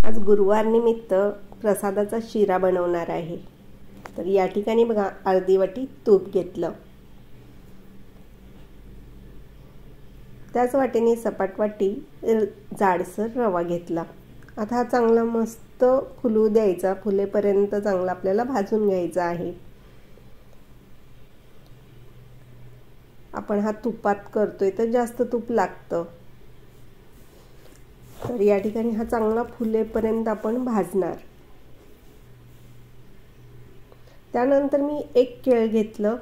आज गुरुवार निमित्त प्रसादाचा शिरा बनवणार आहे। तर या ठिकाणी बघा अर्धी वाटी तूप घेतलं, त्याच वाटीने सपाट वाटी जाडसर रवा घेतला। आता हा चांगला मस्त फुलू द्यायचा, फुलेपर्यंत चांगला आपल्याला भाजून घ्यायचा आहे। आपण हा तुपात करतोय तर जास्त तूप लागतं। तर या ठिकाणी हा चांगला फुलेपर्यंत आपण भाजणार। त्यानंतर मी एक केळ घेतलं,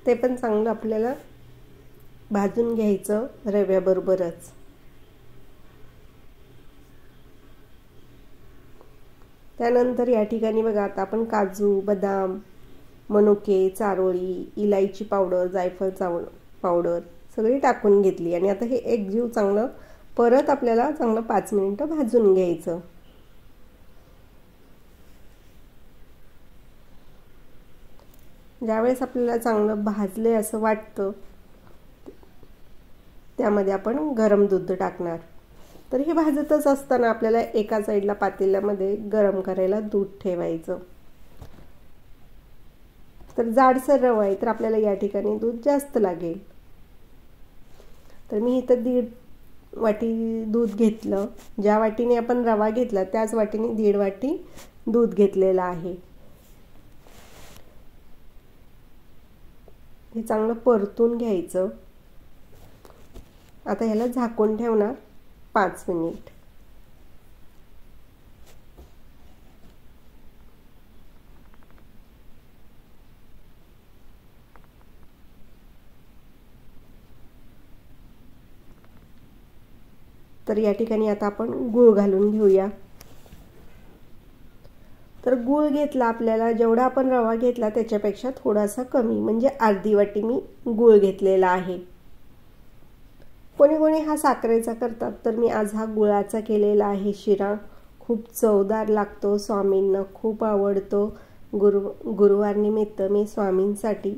ते पण चांगलं आपल्याला भाजून घ्यायचं रव्याबरोबरच। त्यानंतर या ठिकाणी बघा आता आपण काजू, बदाम, मनुके, चारोळी, इलायची पावडर, जायफळ पावडर सगळी टाकून घेतली आणि आता हे एकजीव चांगलं परत आपल्याला चांगलं 5 मिनिटं भाजून घ्यायचं। ज्यावेळेस आपल्याला चांगलं भाजले असं वाटतं त्यामध्ये आपण गरम दूध टाकणार। तर हे भाजतच असताना आपल्याला एका साईडला पातेल्यामध्ये गरम करायला दूध ठेवायचं। तर जाडसर रवा आहे तर आपल्याला या ठिकाणी दूध जास्त लागेल। तर मी इथं 1.5 वाटी दूध घेतलं, ज्या वाटीने आपण रवा घेतला त्याच वाटीने 1.5 वाटी दूध घेतलेलं आहे। हे चांगलं परतून घ्यायचं। आता ह्याला झाकून ठेवणार 5 मिनिट। तर या ठिकाणी आता आपण गूळ घालून घेऊया। तर गूळ घेतला आपल्याला, जेवढा आपण रवा घेतला त्याच्यापेक्षा थोडासा कमी, म्हणजे अर्धी वाटी मी गूळ घेतलेला आहे। कोणी कोणी हा साखरेचा करतात, तर मी आज हा गुळाचा केलेला आहे शिरा। खूप चवदार लागतो, स्वामींना खूप आवडतो। गुरुवार निमित्त मी स्वामींसाठी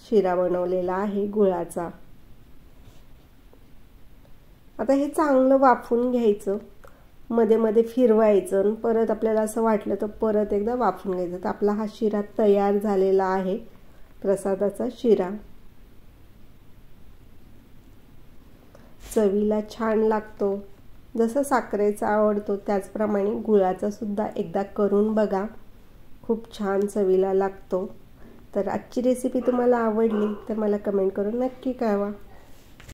शिरा बनवलेला आहे गुळाचा। आता हे चांगलं वाफून घ्यायचं, मध्ये मध्ये फिरवायचं, परत आपल्याला असं वाटलं तर परत एकदा वाफून घ्यायचं। तर आपला हा शिरा तयार झालेला आहे, प्रसादाचा शिरा। चवीला छान लागतो, जसं साखरेचा आवडतो त्याचप्रमाणे गुळाचा सुद्धा एकदा करून बघा, खूप छान चवीला लागतो। तर आजची रेसिपी तुम्हाला आवडली तर मला कमेंट करून नक्की कळवा।